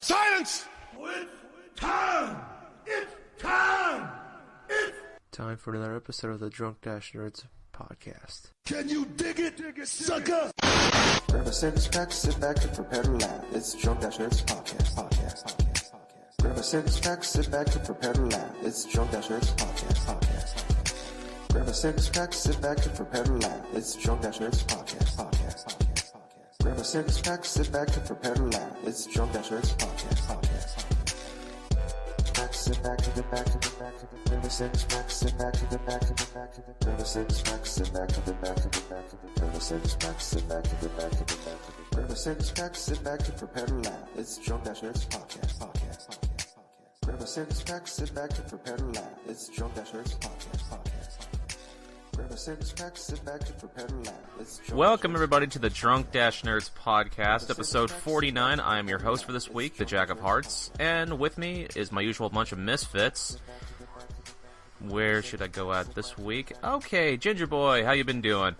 Silence! It's time! It's time! It's time for another episode of the Drunk Dash Nerds podcast. Can you dig it, sucker? Grab a six-pack, sit back and prepare to laugh. It's Drunk Dash Nerds podcast. Grab a six-pack, sit back and prepare to laugh. It's Drunk Dash Nerds podcast. Grab a six-pack, sit back and prepare to laugh. It's Drunk Dash Nerds podcast. Grab a six-pack, sit back and prepare to laugh. It's Drunk Dash Nerds podcast. Sit back to the back of the back of the grab a six-pack, sit back to the back of the back of the grab a six-pack, sit back to the back of the back of the grab a six-pack, sit back to the back of the back of the grab a six-pack, sit back and prepare to laugh. It's Drunk Dash Nerds podcast. Grab a six-pack, sit back and prepare to laugh. It's Drunk Dash Nerds podcast. Grab a six-pack, sit back and prepare to laugh. It's Welcome, everybody, to the Drunk Dash Nerds podcast, episode 49. I am your host for this week, the Jack of Hearts, and with me is my usual bunch of misfits. Where should I go at this week? Okay, Gingerboy, how you been doing?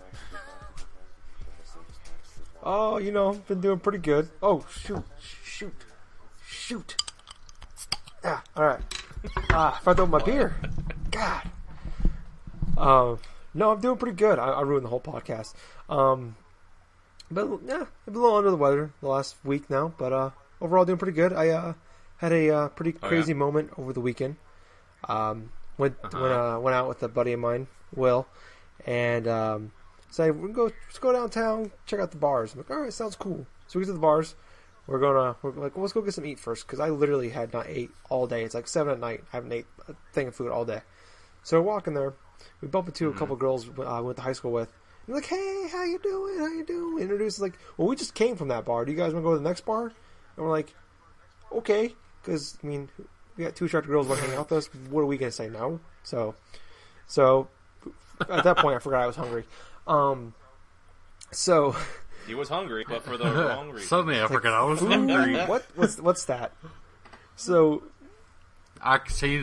Oh, been doing pretty good. Oh, shoot. Ah, alright. If I throw my beer. God. No, I'm doing pretty good. I ruined the whole podcast. But yeah, I've been a little under the weather the last week now, but overall doing pretty good. I had a pretty crazy moment over the weekend. Went out with a buddy of mine, Will, and said let's go downtown, check out the bars. I'm like, all right, sounds cool. So we get to the bars. We're like, let's go get some eat first, because I literally had not ate all day. It's like 7 at night. I haven't ate a thing of food all day. So we're walking there. We bump into a couple girls I went to high school with. And like, hey, how you doing? Introduced, like, well, we just came from that bar. Do you guys want to go to the next bar? And we're like, okay. Because, we got two attractive girls want to hang out with us. What are we going to say, no? So, at that point, I forgot I was hungry. He was hungry, but for the wrong reason. Suddenly I forgot I was hungry. What's that? So... I can see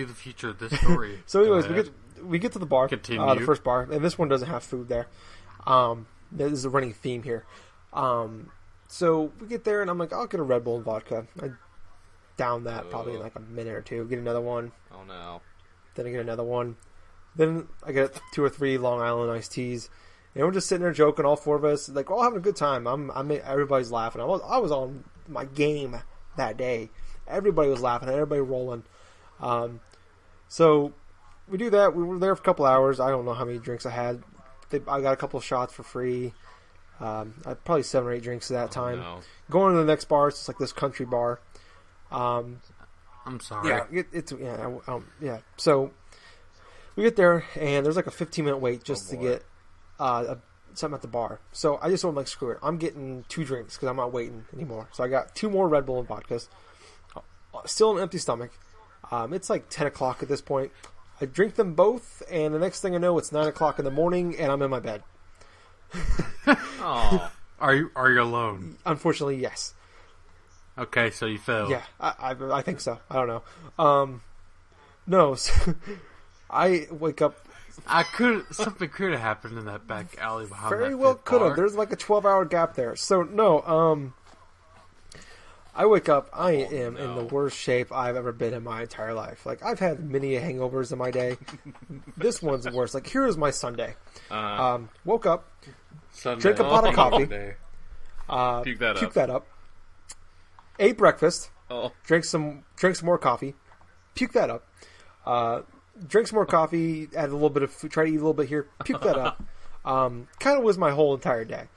the future of this story. So anyways, we get to the bar, Continue. The first bar, and this one doesn't have food there. This is a running theme here. So we get there, and I'm like, I'll get a Red Bull and vodka. I down that probably in like a minute or two. Get another one. Oh no. Then I get another one. Then I get 2 or 3 Long Island iced teas. And we're just sitting there joking, all 4 of us, like, we're all having a good time. Everybody's laughing. I was on my game that day. Everybody was laughing, everybody rolling. So we do that. We were there for a couple hours. I don't know how many drinks I had. I got a couple of shots for free. I had probably 7 or 8 drinks at that time. No. Going to the next bar, it's like this country bar. I'm sorry. Yeah, So we get there, and there's like a 15-minute wait just to get something at the bar. So I just told him, like, screw it. I'm getting 2 drinks because I'm not waiting anymore. So I got 2 more Red Bull and vodkas. Still an empty stomach. It's like 10 o'clock at this point. I drink them both, and the next thing I know, it's 9 o'clock in the morning, and I'm in my bed. Oh. Are you alone? Unfortunately, yes. Okay, so you failed. Yeah, I think so. I don't know. No, so I wake up. Something could have happened in that back alley behind Very that well could have. bar. There's like a 12-hour gap there. So, no, I wake up, I am in the worst shape I've ever been in my entire life. Like, I've had many hangovers in my day. This one's the worst. Like, here's my Sunday. Woke up, Sunday. drank a pot of coffee, Puke that puke up. that up, ate breakfast, Oh. drank some more coffee, puke that up, drank some more coffee, add a little bit of food, try to eat a little bit here, puke that up. Kind of was my whole entire day.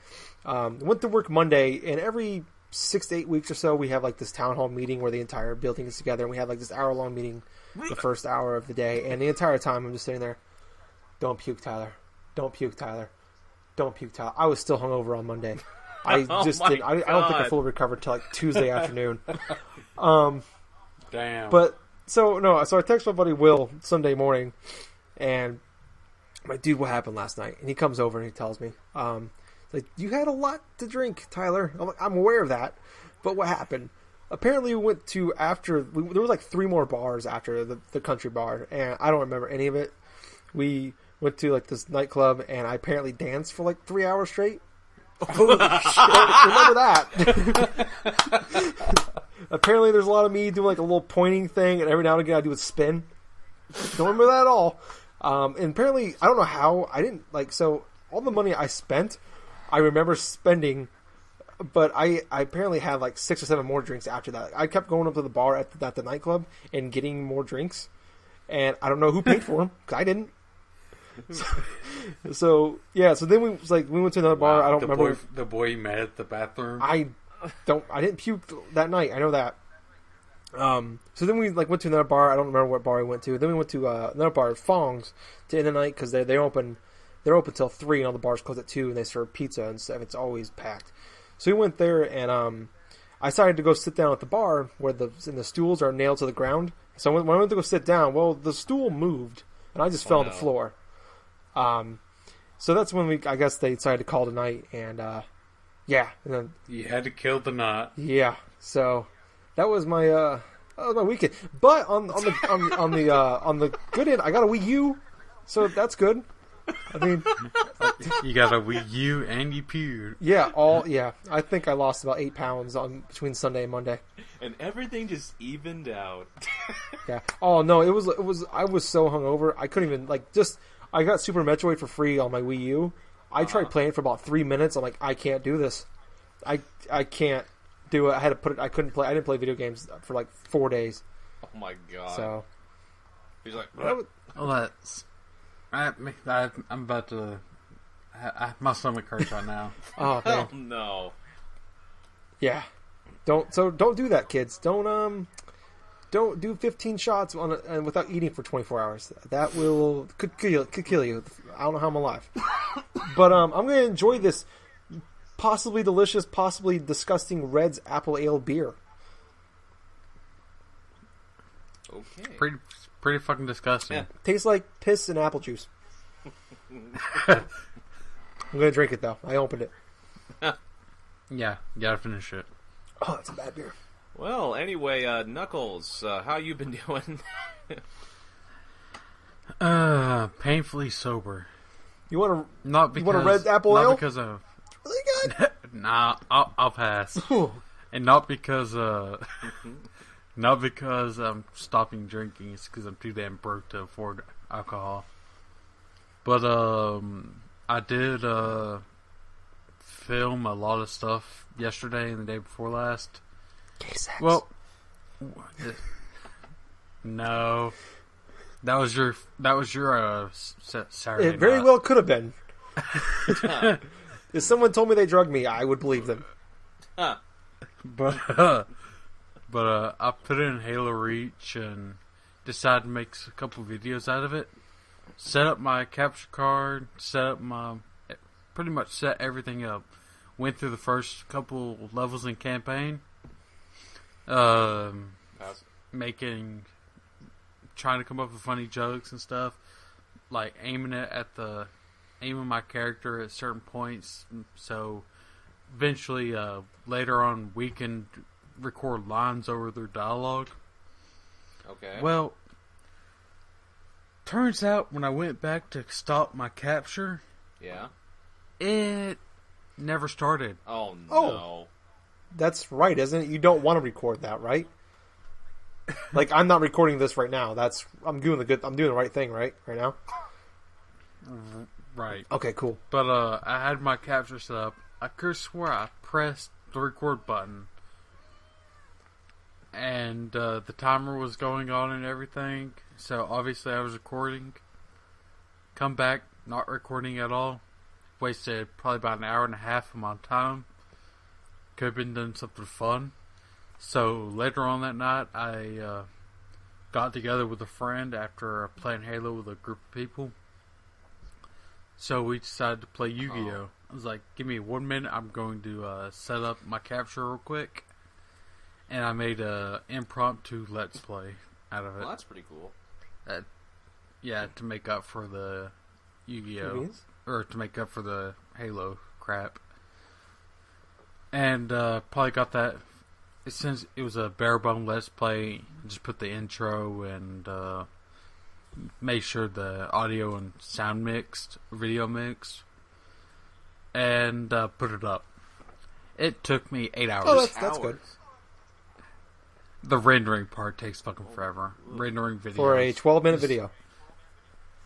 Went to work Monday, and every 6 to 8 weeks or so, we have like this town hall meeting where the entire building is together, and we have like this hour-long meeting the first hour of the day, and the entire time I'm just sitting there, don't puke, Tyler. Don't puke, Tyler. Don't puke, Tyler. I was still hungover on Monday. I just didn't. I don't think I fully recovered till like Tuesday afternoon. Damn. But so I text my buddy Will Sunday morning, and I'm like, dude, what happened last night? And he comes over and he tells me, like, you had a lot to drink, Tyler. I'm like, I'm aware of that, but what happened? Apparently, we went to there was like 3 more bars after the country bar, and I don't remember any of it. We went to like this nightclub, and I apparently danced for like 3 hours straight. Holy shit! Remember that? Apparently, there's a lot of me doing like a little pointing thing, and every now and again I do a spin. Don't remember that at all. And apparently, I don't know how I didn't like. So all the money I spent, I remember spending, but I apparently had like 6 or 7 more drinks after that. I kept going up to the bar at the nightclub and getting more drinks, and I don't know who paid for them because I didn't. So then we went to another bar. I don't remember. The boy you met at the bathroom. I didn't puke that night. I know that. So then we went to another bar. I don't remember what bar we went to. Then we went to another bar, Fong's, to end the night because they're open till 3 and all the bars close at 2 and they serve pizza and stuff. It's always packed. So we went there and I decided to go sit down at the bar where the stools are nailed to the ground. So when I went to go sit down, well, the stool moved and I just fell on the floor. So that's when I guess they decided to call tonight, and and then you had to kill the knot. Yeah, so that was my weekend. But on the good end, I got a Wii U, so that's good. I mean, you got a Wii U and you puked. Yeah, I think I lost about 8 pounds between Sunday and Monday, and everything just evened out. Yeah. Oh no, it was. I was so hungover, I couldn't even I got Super Metroid for free on my Wii U. I tried playing it for about 3 minutes. I'm like, I can't do this. I can't do it. I had to put it. I couldn't play. I didn't play video games for like 4 days. Oh my god! So he's like, I'm about to. My stomach hurts right now. Oh man. Oh no! Yeah, don't do that, kids. Don't do 15 shots without eating for 24 hours. That could kill you. I don't know how I'm alive. But I'm going to enjoy this possibly delicious, possibly disgusting Red's Apple Ale beer. Okay. Pretty fucking disgusting. Yeah. Tastes like piss and apple juice. I'm going to drink it though. I opened it. Yeah, you gotta finish it. Oh, it's a bad beer. Well, anyway, Knuckles, how you been doing? Painfully sober. You want not because, a Red Apple Ale? Not because of really good. Nah, I'll pass. And not because I'm stopping drinking. It's because I'm too damn broke to afford alcohol. But I did film a lot of stuff yesterday and the day before last. Gay sex. Well, no, that was your Saturday. It very night. well could have been. If someone told me they drugged me, I would believe them. But I put in Halo Reach and decided to make a couple videos out of it. Set up my capture card. Pretty much set everything up. Went through the first couple levels in campaign. Trying to come up with funny jokes and stuff, like aiming my character at certain points, so eventually later on we can record lines over their dialogue. Okay. Well, turns out when I went back to stop my capture, yeah, it never started. Oh no. Oh. That's right, isn't it? You don't want to record that, right? Like, I'm not recording this right now. I'm doing the right thing, right? Right now? Right. Okay, cool. But I had my capture set up. I could have swore I pressed the record button. And the timer was going on and everything. So obviously I was recording. Come back, not recording at all. Wasted probably about an hour and a half of my time. Could have been doing something fun. So later on that night, I got together with a friend after playing Halo with a group of people. So we decided to play Yu-Gi-Oh! I was like, give me 1 minute, I'm going to set up my capture real quick. And I made a impromptu Let's Play out of it. Well, that's pretty cool. Yeah, to make up for the Yu-Gi-Oh! Or to make up for the Halo crap. And probably got that. Since it was a bare bone Let's Play, just put the intro and made sure the audio and sound mixed, video mixed, and put it up. It took me 8 hours. Oh, that's good. The rendering part takes fucking forever. Rendering videos. For a 12-minute video.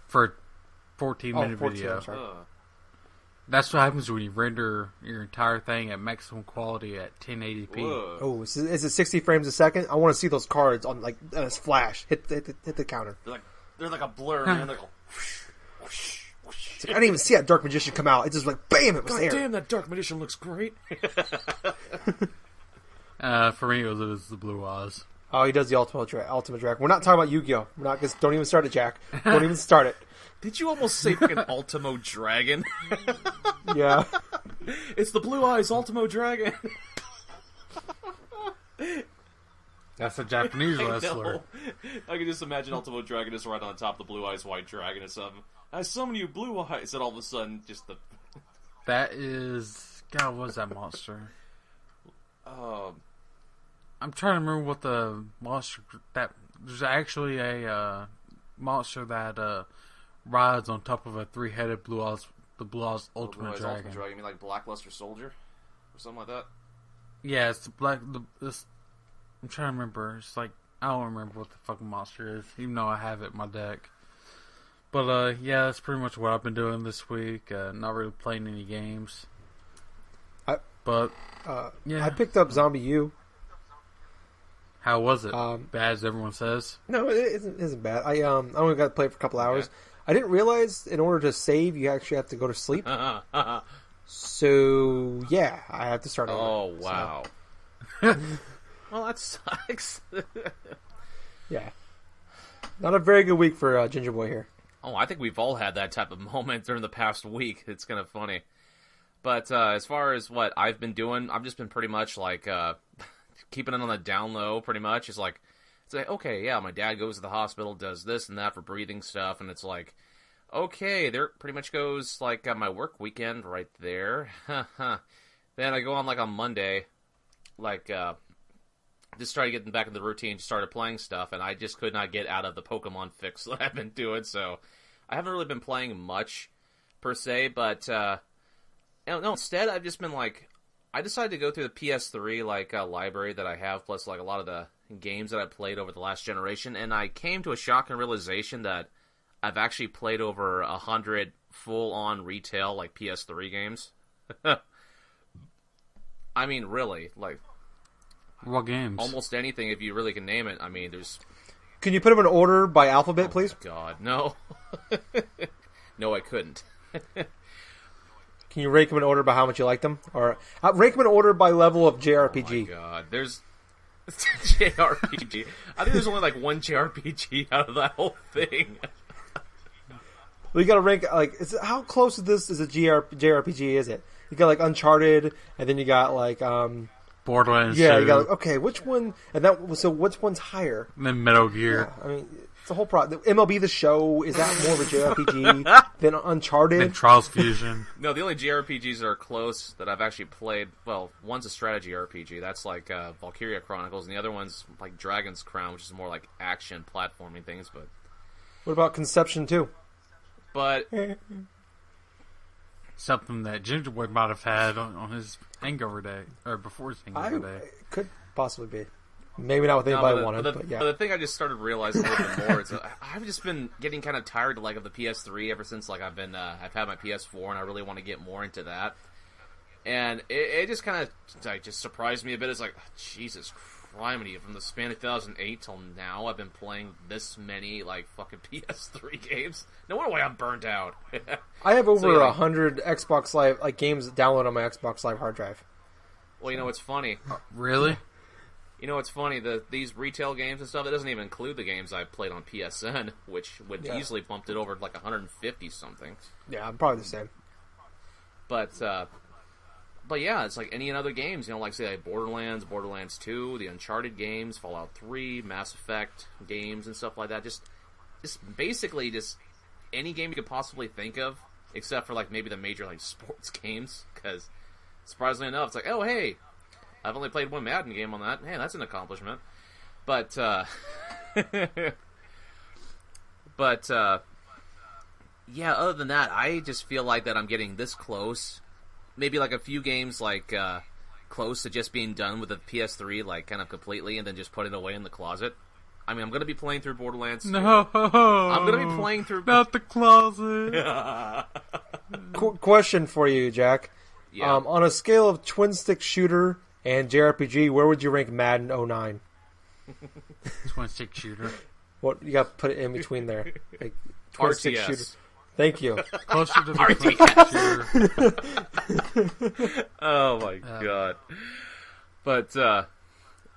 For a 14-minute 14, video. I'm sorry. That's what happens when you render your entire thing at maximum quality at 1080p. Whoa. Oh, is it 60 frames a second? I want to see those cards on like flash. Hit the counter. They're like a blur, man. They're like, It's like, I didn't even see that Dark Magician come out. It's just like bam, it was God there. damn, that Dark Magician looks great. For me, it was the Blue Eyes. Oh, he does the ultimate drag. We're not talking about Yu-Gi-Oh. We're not. Don't even start it, Jack. Don't even start it. Did you almost say fucking Ultimo Dragon? Yeah. It's the Blue Eyes Ultimo Dragon. That's a Japanese I wrestler. know. I can just imagine Ultimo Dragon is right on top of the Blue Eyes White Dragon or something. I summon you, Blue Eyes, and all of a sudden, just the... That is... God, what is that monster? I'm trying to remember what the monster... There's actually a monster that rides on top of a three-headed Blue Eyes... The Blue Eyes Ultimate Blue Eyes Dragon. Ultimate Dragon. You mean like Blackluster Soldier? Or something like that? Yeah, it's the black... I'm trying to remember. It's like... I don't remember what the fucking monster is, even though I have it in my deck. But, yeah, that's pretty much what I've been doing this week. Not really playing any games. I picked up Zombie U. How was it? Bad as everyone says? No, it isn't bad. I only got to play it for a couple hours. I didn't realize in order to save, you actually have to go to sleep. So, yeah, I have to start over. Oh, wow. So. Well, that sucks. Yeah. Not a very good week for Gingerboy here. Oh, I think we've all had that type of moment during the past week. It's kind of funny. But as far as what I've been doing, I've just been pretty much like keeping it on the down low, pretty much. It's like, okay, yeah, my dad goes to the hospital, does this and that for breathing stuff, and it's like, okay, there pretty much goes like my work weekend right there. Then I go on like on Monday, like just started getting back in the routine, started playing stuff, and I just could not get out of the Pokemon fix that I've been doing, so I haven't really been playing much, per se, but, no, instead, I've just been, like, I decided to go through the PS3, like, library that I have, plus, like, a lot of the games that I played over the last generation, and I came to a shocking realization that I've actually played over 100 full-on retail, like, PS3 games. I mean, really, like... What games? Almost anything, if you really can name it. I mean, there's... Can you put them in order by alphabet, please? God, no. No, I couldn't. Can you rank them in order by how much you like them? Or rank them in order by level of JRPG. Oh my God, there's... JRPG. I think there's only like one JRPG out of that whole thing. Well, you gotta rank, like, how close to this is a JRPG is it? You got, like, Uncharted, and then you got, like, Borderlands. Yeah, 2, you got, like, okay, which one, so which one's higher? And then Metal Gear. Yeah, I mean, it's a whole problem. MLB The Show, is that more of a JRPG than Uncharted? Then Trials Fusion. No, the only JRPGs that are close that I've actually played, well, one's a strategy RPG, that's like Valkyria Chronicles, and the other one's like Dragon's Crown, which is more like action, platforming things, but... What about Conception 2? But... Something that Gingerboy might have had on his hangover day, or before his hangover day. Could possibly be. Maybe not what anybody wanted, but yeah. But the thing I just started realizing a little bit more is I've just been getting kind of tired of the PS3 ever since like I've had my PS4 and I really want to get more into that. And it just kind of like, just surprised me a bit. It's like, oh, Jesus criminy, from the span of 2008 till now, I've been playing this many like fucking PS3 games. No wonder why I'm burnt out. I have over 100 Xbox Live games downloaded on my Xbox Live hard drive. Well, you know what's funny? Really? You know what's funny? These retail games and stuff, it doesn't even include the games I played on PSN, which would easily bumped it over like 150 something. Yeah, I'm probably the same. But yeah, it's like any other games, like say like Borderlands 2, the Uncharted games, Fallout 3, Mass Effect games and stuff like that. Just basically just any game you could possibly think of, except for like maybe the major like sports games. Because surprisingly enough, it's like, oh hey, I've only played one Madden game on that. Hey, that's an accomplishment. But yeah, other than that, I just feel like that I'm getting this close. Maybe like a few games like close to just being done with the PS3, like, kind of completely, and then just put it away in the closet. I mean, I'm going to be playing through Borderlands 2. No, I'm going to be playing through... not the closet. Question for you, Jack. Yeah. On a scale of twin-stick shooter and JRPG, where would you rank Madden 09? Twin-stick shooter. What you got to put it in between there? Like, twin-stick RTS. shooter. Thank you. Closer to the twin-stick shooter. Oh my god. But,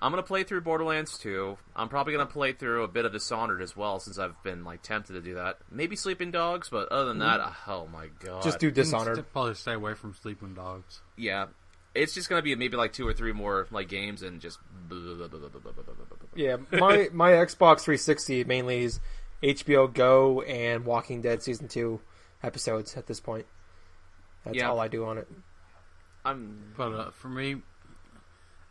I'm going to play through Borderlands 2. I'm probably going to play through a bit of Dishonored as well, since I've been, like, tempted to do that. Maybe Sleeping Dogs, but other than that, oh my god. Just do Dishonored. Probably stay away from Sleeping Dogs. Yeah. It's just going to be maybe, like, 2 or 3 more, like, games and just... Yeah, my Xbox 360 mainly is HBO Go and Walking Dead Season 2 episodes at this point. That's all I do on it. But for me,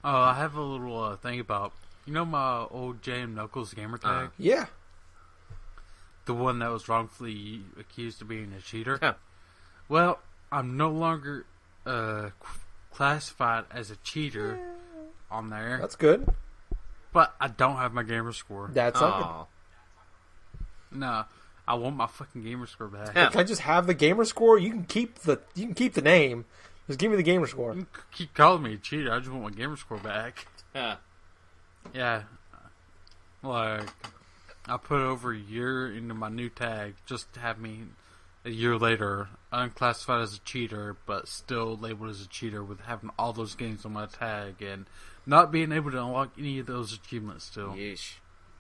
I have a little thing about, you know my old J.M. Knuckles gamer tag? Yeah. The one that was wrongfully accused of being a cheater? Yeah. Well, I'm no longer classified as a cheater on there. That's good. But I don't have my gamer score. That's Aw. No, I want my fucking gamer score back. Yeah. Can I just have the gamer score? You can keep the name. Just give me the gamer score. You can keep calling me a cheater. I just want my gamer score back. Yeah. Yeah. Like, I put over a year into my new tag just to have me a year later unclassified as a cheater, but still labeled as a cheater with having all those games on my tag and not being able to unlock any of those achievements still. Yeesh.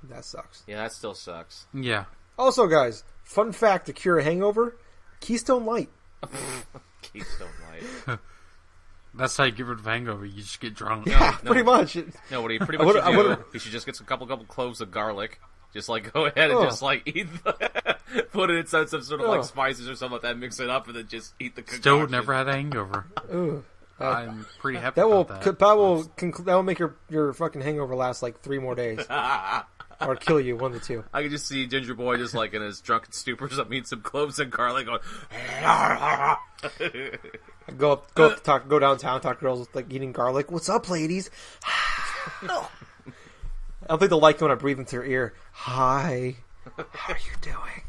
That sucks. Yeah, that still sucks. Yeah. Also, guys, fun fact to cure a hangover: Keystone Light. Keystone Light. That's how you get rid of hangover. You just get drunk. Yeah, no. pretty much. No, what he pretty much should do, he should just get a couple cloves of garlic. Just, like, go ahead and just, like, eat put it inside some sort of, like, spices or something like that, mix it up, and then just eat the concoction. Still never had a hangover. Ooh. I'm pretty happy That will about that. that will make your fucking hangover last like 3 more days, or kill you, one of the two. I can just see Gingerboy just, like, in his drunken stupor, something, eating some cloves and garlic, going... Go downtown, talk to girls like eating garlic. What's up, ladies? I don't think they'll like you when I breathe into their ear. Hi, how are you doing?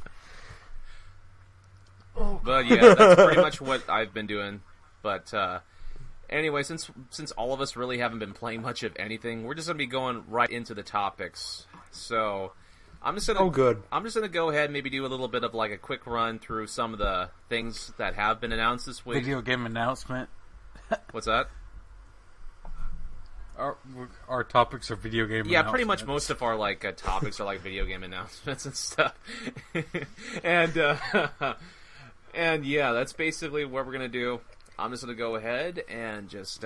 But yeah, that's pretty much what I've been doing. But anyway, since all of us really haven't been playing much of anything, we're just gonna be going right into the topics. So I'm just gonna I'm just gonna go ahead and maybe do a little bit of like a quick run through some of the things that have been announced this week. Video game announcement. What's that? Our topics are video game announcements. Yeah, pretty much most of our like topics are like video game announcements and stuff. And yeah, that's basically what we're gonna do. I'm just gonna go ahead and just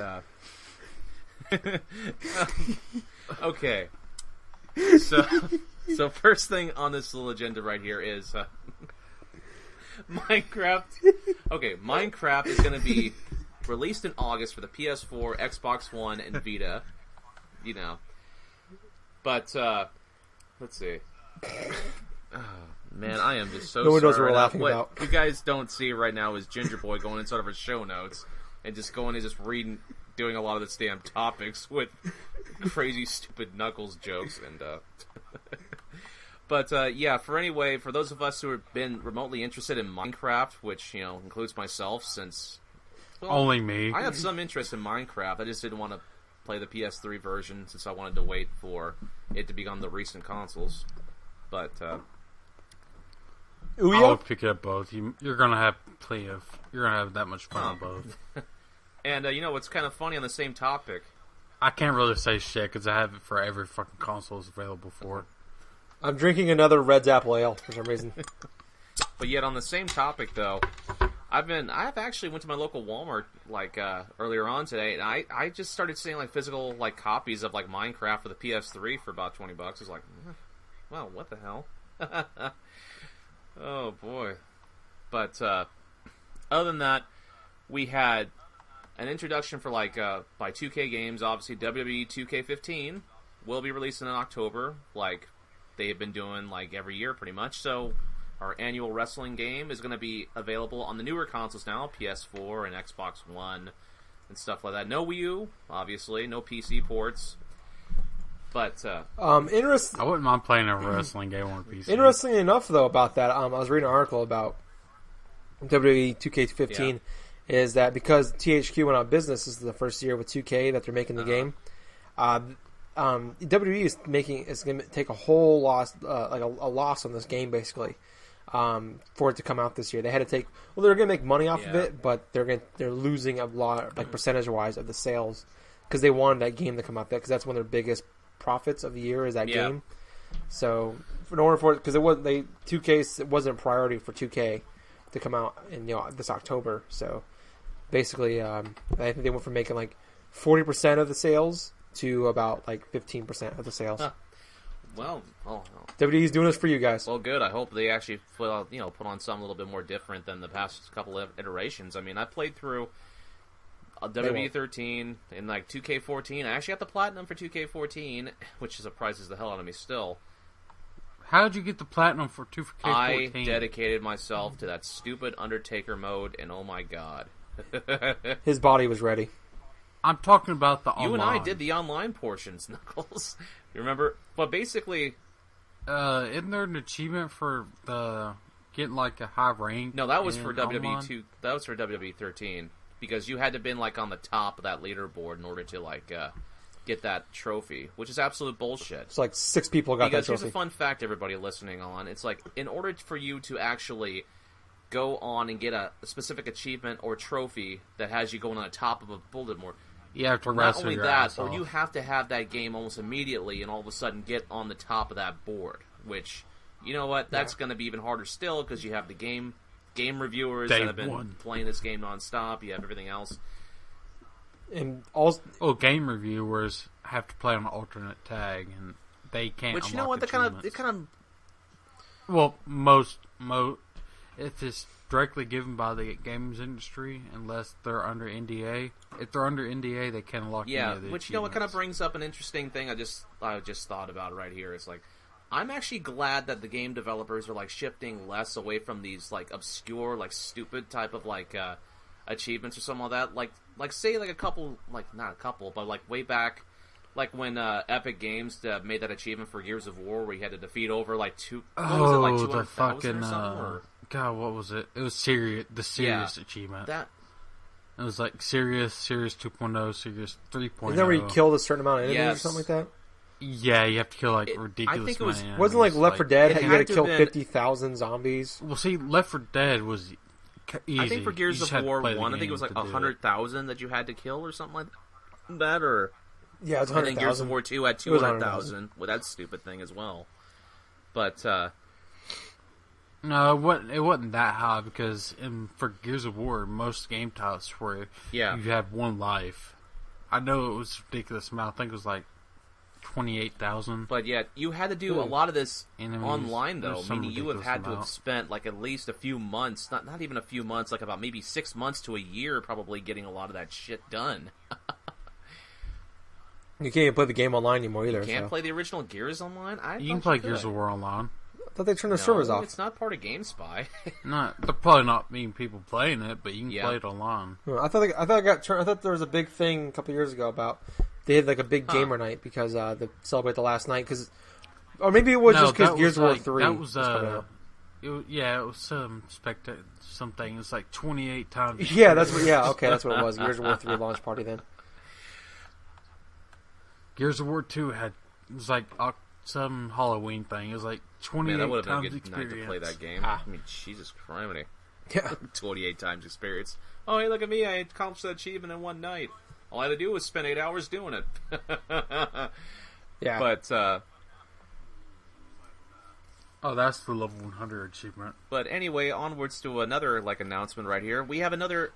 okay. So first thing on this little agenda right here is Minecraft. Okay, Minecraft is gonna be released in August for the PS4, Xbox One, and Vita. You know. But, let's see. Oh, man, I am just so No one knows sorry what we're right laughing now. about. What you guys don't see right now is Gingerboy going inside of his show notes and just going and just reading, doing a lot of this damn topics with crazy, stupid Knuckles jokes. And, But, yeah, for those of us who have been remotely interested in Minecraft, which, you know, includes myself, since... Well, only me. I have some interest in Minecraft. I just didn't want to play the PS3 version since I wanted to wait for it to be on the recent consoles. But, I'll pick it up both. You're gonna have you're gonna have that much fun on both. And, you know, what's kind of funny on the same topic... I can't really say shit because I have it for every fucking console it's available for. I'm drinking another Red's Apple Ale for some reason. But yet on the same topic, though... I've actually went to my local Walmart, like, earlier on today, and I just started seeing, like, physical, like, copies of, like, Minecraft for the PS3 for about $20. I was like, well, what the hell? Oh, boy. But, other than that, we had an introduction for, like, by 2K Games, obviously, WWE 2K15 will be releasing in October, like they have been doing, like, every year, pretty much, so... Our annual wrestling game is going to be available on the newer consoles now, PS4 and Xbox One. and stuff like that. No Wii U, obviously, no PC ports. But I wouldn't mind playing a wrestling game on PC. Interestingly enough, though, about that, I was reading an article about WWE 2K15. Is that because THQ went out of business? This is the first year with 2K that they're making the game. WWE is going to take a whole loss, like a loss on this game, basically, for it to come out this year. They had to take. Well, they're going to make money off of it, but they're losing a lot, like percentage wise, of the sales because they wanted that game to come out there because that's one of their biggest profits of the year is that game. So in order for it, because 2K, it wasn't a priority for 2K to come out in this October. So basically, I think they went from making like 40% of the sales to about like 15% of the sales. Well, WWE's doing this for you guys. Well, good. I hope they actually put on something a little bit more different than the past couple of iterations. I mean, I played through WWE 13 and like 2K14. I actually got the platinum for 2K14, which surprises the hell out of me still. How did you get the platinum for 2K14? I dedicated myself to that stupid Undertaker mode, and oh my god. His body was ready. I'm talking about the online. You and I did the online portions, Knuckles. You remember? But basically... isn't there an achievement for getting like a high rank? No, that was for WWE 2. That was for WWE 13. Because you had to been like on the top of that leaderboard in order to like get that trophy, which is absolute bullshit. It's like 6 people got that trophy. Here's a fun fact, everybody listening on. It's like, in order for you to actually go on and get a specific achievement or trophy that has you going on the top of a bulletin board, you have to not only that, or you have to have that game almost immediately and all of a sudden get on the top of that board, which, you know what, that's going to be even harder still because you have the game reviewers that have been playing this game nonstop. You have everything else. And also, game reviewers have to play on an alternate tag, and they can't. Which, you know what, they kind of. Well, if it's directly given by the games industry, unless they're under NDA. If they're under NDA, they can't lock. Yeah, which it kind of brings up an interesting thing. I just thought about right here. It's like, I'm actually glad that the game developers are like shifting less away from these like obscure, like stupid type of like achievements or something like that. Like say like a couple, like not a couple, but like way back, like when Epic Games made that achievement for Gears of War where you had to defeat over like 200,000 or something. God, what was it? It was the serious achievement. It was like Serious 2.0, Serious 3.0. Is that where you killed a certain amount of enemies or something like that? Yeah, you have to kill like ridiculous. I think it was wasn't like Left 4 Dead. You had to kill 50,000 zombies. Well, see, Left 4 Dead was easy. I think for Gears of War 1, I think it was like 100,000 that you had to kill or something like that. Or yeah, it was 100,000. I think Gears of War 2 had 200,000 with that stupid thing as well. But no, it wasn't that high because for Gears of War, most game types where you have one life. I know it was a ridiculous amount. I think it was like 28,000. But yet, you had to do a lot of this online, though. Meaning you have had to have spent like at least a few months, not even a few months, like about maybe 6 months to a year, probably getting a lot of that shit done. You can't even play the game online anymore either. You can't play the original Gears online? You can play Gears of War online. I thought they turned the servers off. It's not part of GameSpy. No, they're probably not being people playing it, but you can play it online. I thought there was a big thing a couple years ago about they had like a big gamer night because they celebrate the last night or maybe it was just because Gears of War 3 that was it was something. It was like 28 times. Yeah, that's what it was. Gears of War 3 launch party then. Gears of War 2 it was like some Halloween thing. It was like 28 that would have times been a good experience. night to play that game. I mean, Jesus Christ. Yeah. 28 times experience. Oh, hey, look at me. I accomplished that achievement in one night. All I had to do was spend 8 hours doing it. Yeah. But, oh, that's the level 100 achievement. But anyway, onwards to another, like, announcement right here. We have another,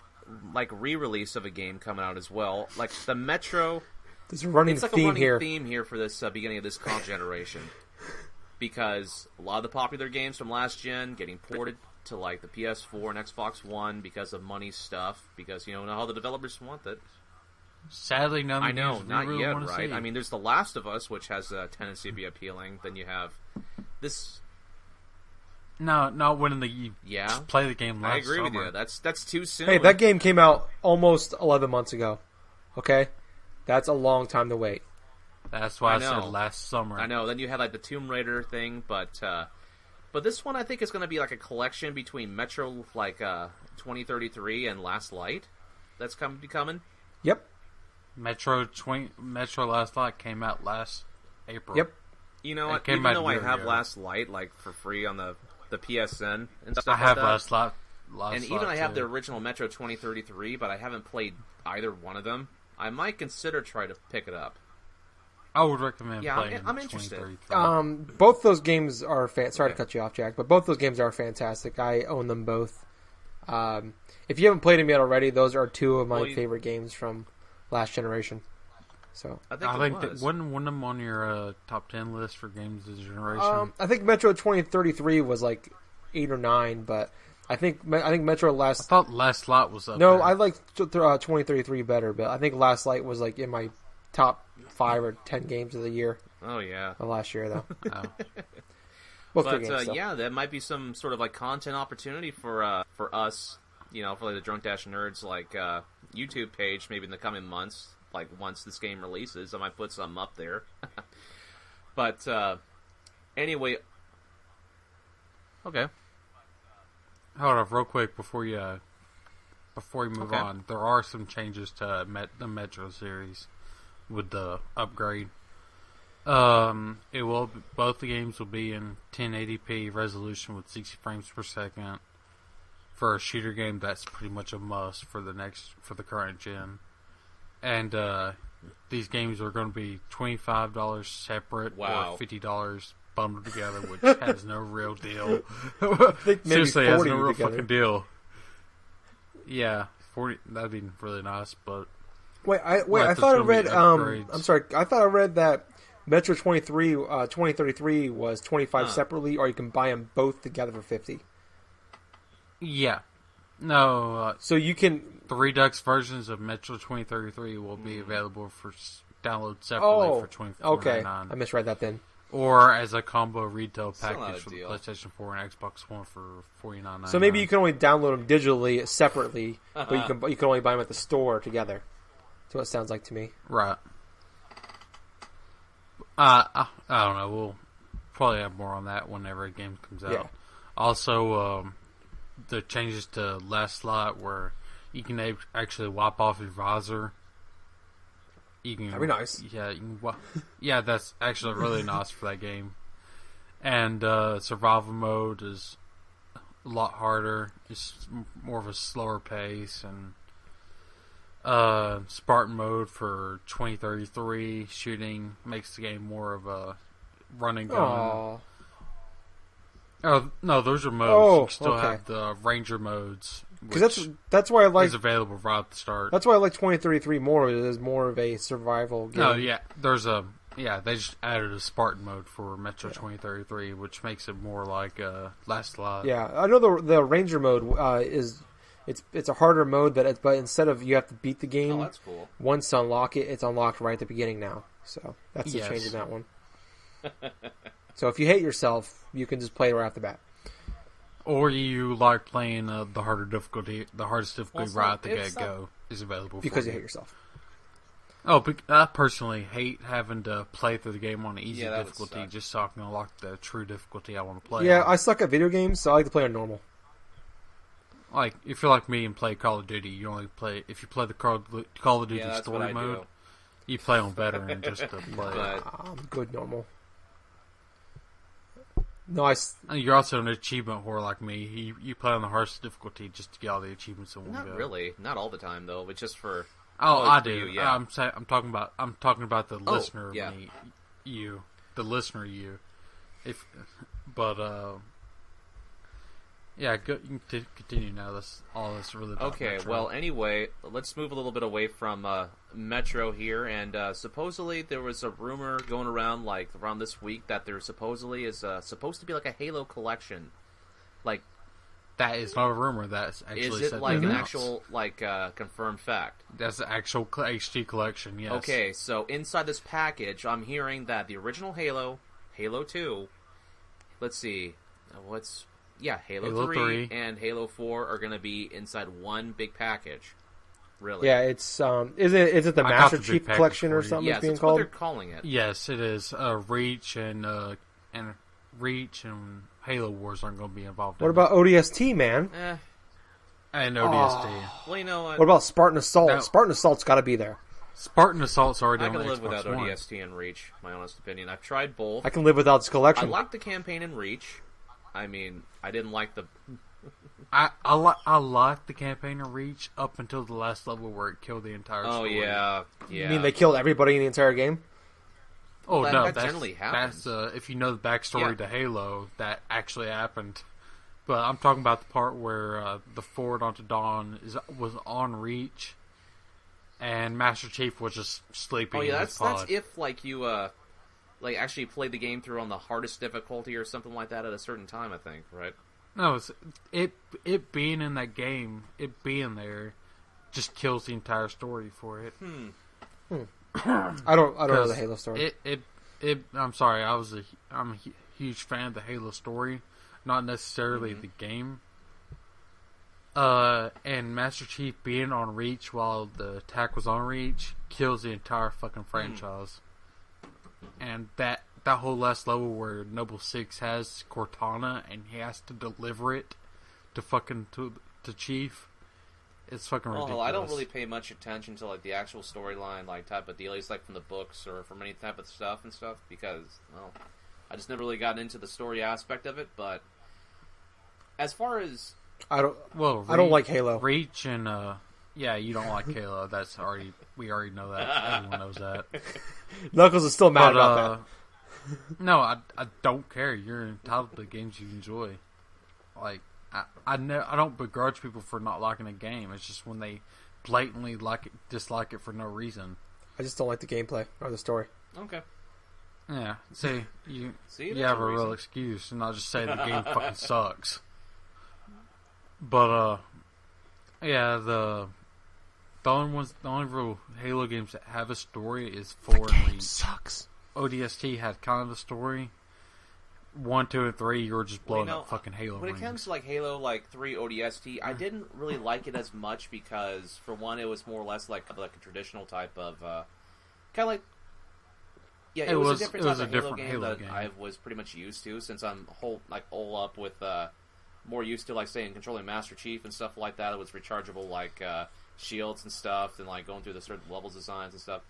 like, re-release of a game coming out as well. Like, the Metro... There's a running theme here for this beginning of this console generation. Because a lot of the popular games from last gen getting ported to like the PS4 and Xbox One because of money stuff. Because you know how the developers want it. Sadly, none. I know, not really yet, right? See. I mean, there's The Last of Us, which has a tendency to be appealing. Then you have this. No, not when you Yeah, play the game last I agree summer. with you. That's too soon. Hey, that game came out almost 11 months ago. Okay? That's a long time to wait. That's why I said know. last summer. I know. Then you had like the Tomb Raider thing, but this one I think is going to be like a collection between Metro 2033 and Last Light. That's coming. Yep. Metro Last Light came out last April. Yep. You know, It came even out though a I year have ago. Last Light like for free on the PSN and stuff I like have that. Last Light. And even I have the original Metro 2033, but I haven't played either one of them. I might consider trying to pick it up. I would recommend Yeah, playing I'm interested. 2033. Both those games are sorry to cut you off, Jack, but both those games are fantastic. I own them both. If you haven't played them yet already, those are two of my favorite games from last generation. So I think that wasn't one of them on your top 10 list for games of the generation. I think Metro 2033 was like 8 or 9, but I think Metro I thought Last Light was up No, there. I like 2033 better, but I think Last Light was like in my top 5 or 10 games of the year. Oh yeah. Of last year though. Oh. Both But good games, so. yeah, that might be some sort of like content opportunity for us, you know, for like the Drunk Dash Nerds YouTube page maybe in the coming months. Like once this game releases, I might put something up there. But anyway, okay. Hold on, real quick before you move Okay. on. There are some changes to the Metro series with the upgrade. Both the games will be in 1080p resolution with 60 frames per second. For a shooter game, that's pretty much a must for the current gen. And these games are going to be $25 separate Wow. or $50 bundled together, which has no real deal. Maybe Seriously, has 40 no real together. fucking deal. Yeah, 40. That'd be really nice, but Wait, I there's thought I gonna be read. upgrades. I'm sorry. I thought I read that Metro 2033 was 25 separately, or you can buy them both together for 50. yeah, no. So you can. The Redux versions of Metro 2033 will be available for download separately for $24.99. Okay. I misread that then. Or as a combo retail Still not package a for the deal. PlayStation 4 and Xbox One for $49.99. So maybe you can only download them digitally separately, but you can only buy them at the store together. That's what it sounds like to me. Right. I don't know. We'll probably have more on that whenever a game comes out. Yeah. Also, the changes to Last Light where you can actually wipe off your visor. You can, That'd be nice. Yeah, yeah, that's actually really nice for that game. And survival mode is a lot harder. It's more of a slower pace, and Spartan mode for 2033 shooting makes the game more of a run and gun. Aww. Oh no, those are modes. Oh, you can still okay. have the Ranger modes, Because that's why I like. is available right at the start. That's why I like 2033 more. It is more of a survival game. No, yeah, they just added a Spartan mode for Metro 2033, which makes it more like Last Light. Yeah, I know the Ranger mode is it's a harder mode but instead of you have to beat the game Oh, that's cool. once to unlock it, it's unlocked right at the beginning now. So that's the Yes. change in that one. So if you hate yourself, you can just play it right off the bat. Or you like playing the hardest difficulty Well, right at the it's get-go is available Because for you you. hate yourself. Oh, but I personally hate having to play through the game on easy Yeah, that would difficulty suck. just so I can unlock the true difficulty I want to play. Yeah, on. I suck at video games, so I like to play on normal. Like, if you're like me and play Call of Duty, you only play... If you play the Call of Duty Yeah, that's what story I mode, do. you play on veteran just to play. But I'm good normal. No, And you're also an achievement whore like me. You play on the hardest difficulty just to get all the achievements in one not go. really, not all the time though, but just for Oh, Oh, I for do. you, yeah. I'm talking about the listener. yeah. The listener. But yeah, you can continue now. That's all that's really about Okay, Metro. well, anyway, let's move a little bit away from Metro here, and supposedly there was a rumor going around around this week that there supposedly is supposed to be like a Halo collection. Like, that is not a rumor. That's actually is it said like in an the actual confirmed fact? That's the actual HD collection. Yes. Okay, so inside this package, I'm hearing that the original Halo, Halo 2. Let's see, Halo 3 and Halo 4 are going to be inside one big package. Really? Yeah, it's is it the Master Chief Collection or something? Yes, it's being that's called? what they're calling it. Yes, it is. Reach and Halo Wars aren't going to be involved. What about ODST, man? And ODST. Oh. Well, you know what? What about Spartan Assault? No. Spartan Assault's got to be there. Spartan Assault's already on I the can live Xbox without One. ODST and Reach. My honest opinion. I've tried both. I can live without this I collection. liked the campaign in Reach. I mean, I didn't like the. I liked the campaign in Reach up until the last level where it killed the entire story. Yeah. You mean they killed everybody in the entire game? Oh, Well, no, that that's generally happens. That's if you know the backstory Yeah. to Halo, that actually happened. But I'm talking about the part where the Forward onto Dawn was on Reach, and Master Chief was just sleeping. Oh yeah, in that's his pod. that's if like you actually played the game through on the hardest difficulty or something like that at a certain time. I think, right? No, it being in that game, it being there, just kills the entire story for it. I don't know the Halo story. I'm sorry, I'm a huge fan of the Halo story, not necessarily Mm-hmm. the game. And Master Chief being on Reach while the attack was on Reach kills the entire fucking franchise. And that whole last level where Noble Six has Cortana and he has to deliver it to Chief, it's fucking ridiculous. Well, I don't really pay much attention to like the actual storyline, like type of deal, it's like from the books or from any type of stuff because I just never really got into the story aspect of it. But as far as I don't Well, I don't like Halo. Reach and yeah, you don't like Halo. We already know that. Everyone knows that. Knuckles is still mad about that. No, I don't care. You're entitled to the games you enjoy. Like I don't begrudge people for not liking a game. It's just when they blatantly dislike it for no reason. I just don't like the gameplay or the story. okay, Yeah, see, you that's have a a real reason. excuse and not just say the game fucking sucks. But yeah, the only real Halo games that have a story is 4 and Reach. Sucks. ODST had kind of a story. 1, 2, and 3, you were just blowing up fucking Halo When rings. it comes to like Halo, like 3 ODST, I didn't really like it as much because, for one, it was more or less like a traditional type of kind of like. Yeah, it was a different type of Halo game that I was pretty much used to since I'm all up with more used to like saying controlling Master Chief and stuff like that. It was rechargeable like shields and stuff, and like going through the certain levels designs and stuff.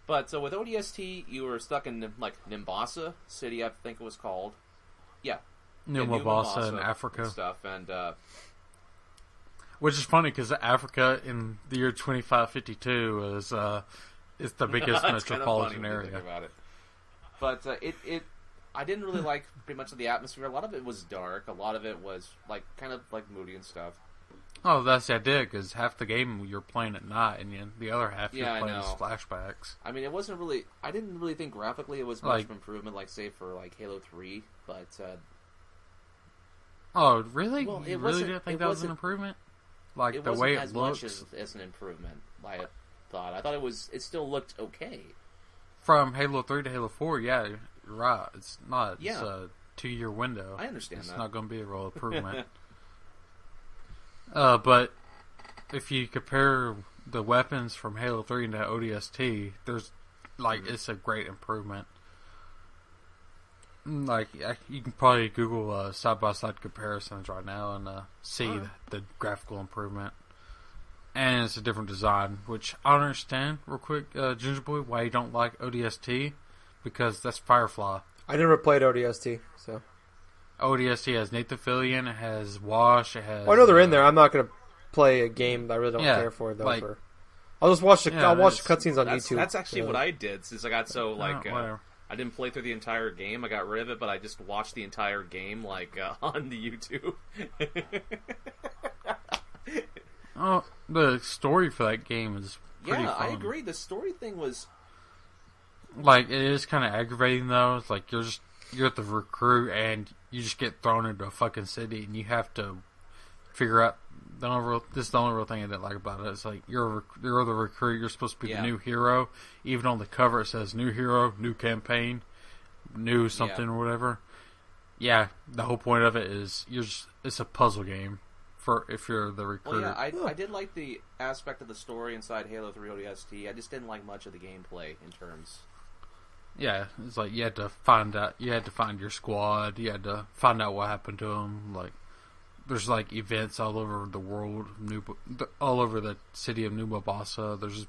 But so with ODST, you were stuck in like Nimbasa City, I think it was called. Yeah, New Mombasa in Africa. and stuff, and which is funny because Africa in the year 2552 is the biggest metropolitan area. About it. But I didn't really like pretty much of the atmosphere. A lot of it was dark. A lot of it was like kind of like moody and stuff. Oh, that's the idea, because half the game you're playing at night, and the other half you're Yeah, I playing as know. flashbacks. I mean, it wasn't really. I didn't really think graphically it was much of an improvement, like say for like Halo 3. But Oh, really? Well, you it really wasn't- didn't think it that was an wasn't- improvement? Like it the wasn't way it as looks much as an improvement. I thought. I thought it was. It still looked okay. from Halo 3 to Halo 4. Yeah, you're right. It's not. It's Yeah. a 2-year window. I understand it's that. not going to be a real improvement. But if you compare the weapons from Halo 3 to ODST, there's it's a great improvement. Like you can probably Google side by side comparisons right now and see the graphical improvement, and it's a different design. Which I don't understand. Real quick, Gingerboy, why you don't like ODST? Because that's Firefly. I never played ODST, so. ODST has Nathan Fillion, it has Wash, it has. Oh, I know they're in there. I'm not going to play a game that I really don't care for, though. like- I'll just watch the Yeah, I'll watch it's- the cutscenes on That's, YouTube. that's actually what I did since I got so like whatever. I didn't play through the entire game. I got rid of it, but I just watched the entire game like on the YouTube. Oh, the story for that game is pretty Yeah, fun. I agree. The story thing was Like, it is kind of aggravating, though. It's like you're the recruit, and you just get thrown into a fucking city, and you have to figure out. This is the only real thing I didn't like about it. It's like you're the recruit. You're supposed to be the new hero. Even on the cover, it says "new hero, new campaign, new something or whatever." yeah, the whole point of it is it's a puzzle game for if you're the recruiter. Well, yeah, I did like the aspect of the story inside Halo 3 ODST. I just didn't like much of the gameplay in terms. Yeah, it's like you had to find your squad. You had to find out what happened to them. Like, there's like events all over the world, all over the city of New Mombasa. There's a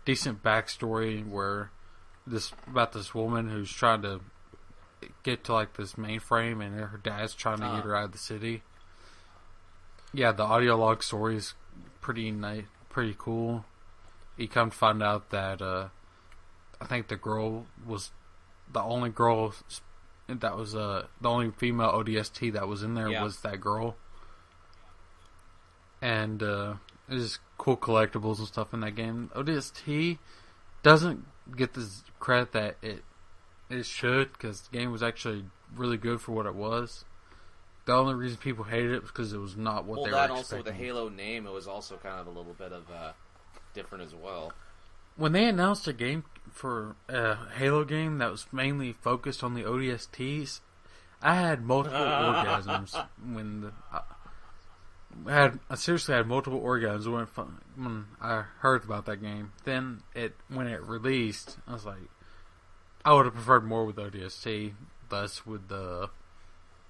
decent backstory where about this woman who's trying to get to like this mainframe, and her dad's trying to get her out of the city. Yeah, the audio log story is pretty nice, pretty cool. You come to find out that I think the girl was the only girl that was the only female ODST that was in there was that girl. And there's cool collectibles and stuff in that game. ODST doesn't get the credit that it should, because the game was actually really good for what it was. The only reason people hated it was because it was not what they were expecting. Well, that also, with the Halo name, it was also kind of a little bit of different as well. When they announced a game for a Halo game that was mainly focused on the ODSTs, I had multiple orgasms when I seriously had multiple orgasms when I heard about that game. Then when it released, I was like, I would have preferred more with ODST, less with the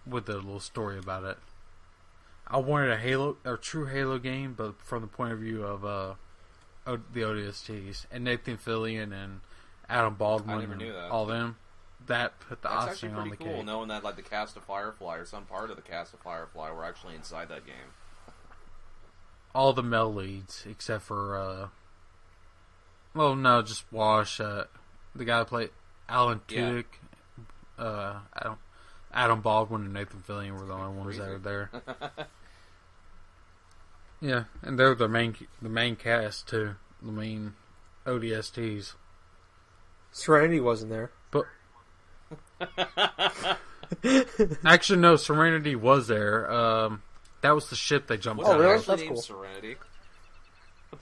little story about it. I wanted a true Halo game, but from the point of view of the ODSTs and Nathan Fillion and Adam Baldwin, I never knew that. All them. That put the icing on the cake. That's actually pretty cool, knowing that like the cast of Firefly or some part of the cast of Firefly were actually inside that game. All the male leads except for just Wash, the guy that played Alan Tudyk, Adam Baldwin and Nathan Fillion were the only ones that were there. Yeah, and they're the main cast too, the main ODSTs. Serenity wasn't there, but actually no, Serenity was there. That was the ship they jumped out of. Oh, really? That's cool. Serenity.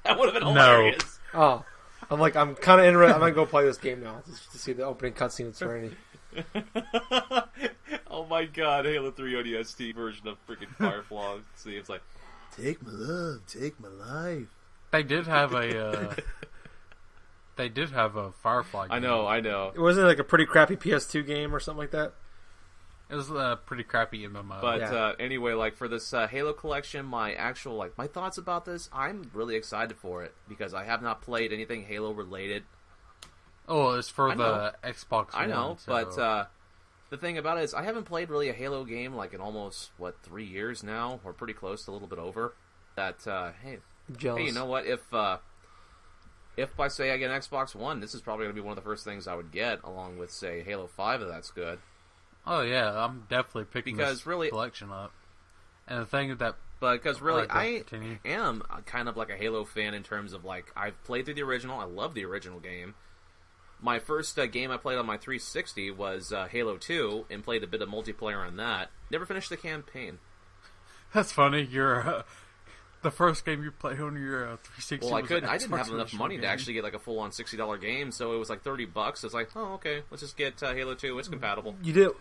That would have been hilarious. No. Oh, I'm kind of interested. I'm gonna go play this game now just to see the opening cutscene of Serenity. Oh my god, Halo 3 ODST version of freaking Firefly. See, it's like, take my love, take my life. They did have a Firefly game. I know. It wasn't like a pretty crappy PS2 game or something like that. It was a pretty crappy MMO. But anyway, like for this Halo collection, my thoughts about this, I'm really excited for it because I have not played anything Halo related. Oh, it's for the Xbox One. I know, so. But the thing about it is I haven't played really a Halo game like in almost 3 years now, or pretty close to a little bit over. That hey, you know what? If by say I get an Xbox One, this is probably going to be one of the first things I would get, along with say Halo 5 if that's good. Oh yeah, I'm definitely picking this collection up. And the thing that, because really I am kind of like a Halo fan in terms of like I've played through the original. I love the original game. My first game I played on my 360 was Halo 2, and played a bit of multiplayer on that. Never finished the campaign. That's funny. You're the first game you played on your 360. Well, I didn't have enough money to actually get like a full-on $60 game, so it was like $30. It's like, oh, okay, let's just get Halo 2. It's compatible. You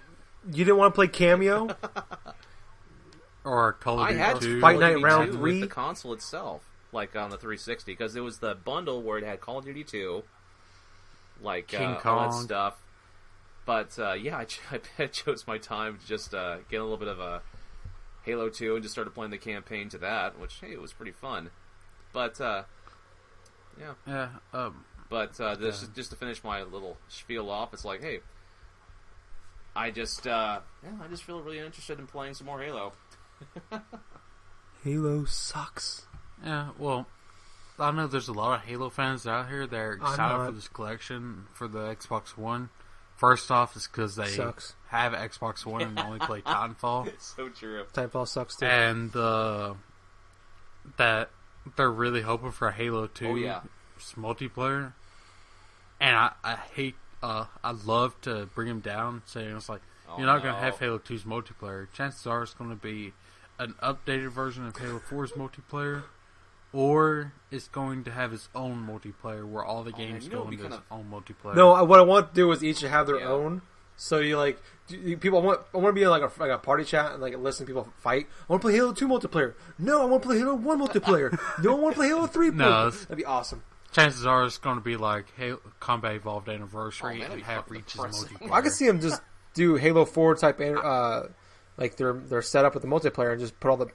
didn't want to play Cameo? Or Call of Duty 2? I had Fight Night Round 3? With the console itself, like on the 360, because it was the bundle where it had Call of Duty 2, like King Kong. all that stuff. But I chose my time to just get a little bit of a Halo 2 and just started playing the campaign to that, which, hey, it was pretty fun. But, just to finish my little spiel off, it's like, hey, I just feel really interested in playing some more Halo. Halo sucks. Yeah, well, I know there's a lot of Halo fans out here that are excited for this collection for the Xbox One. First off, it's because they have Xbox One and only play Titanfall. It's so true. Titanfall sucks too. And that they're really hoping for a Halo 2 multiplayer. And I hate, I'd love to bring them down, saying it's like, you're not going to have Halo 2's multiplayer. Chances are it's going to be an updated version of Halo 4's multiplayer, or it's going to have its own multiplayer where all the games go into its own multiplayer. No, what I want to do is each have their own, So you like people I want to be in like a party chat and like listen to people fight. I want to play Halo 2 multiplayer. No, I want to play Halo 1 multiplayer. No, I want to play Halo 3 multiplayer. That'd be awesome. Chances are it's going to be like Halo Combat Evolved Anniversary and have reaches multiplayer. I could see them just do Halo 4 type like their setup with the multiplayer and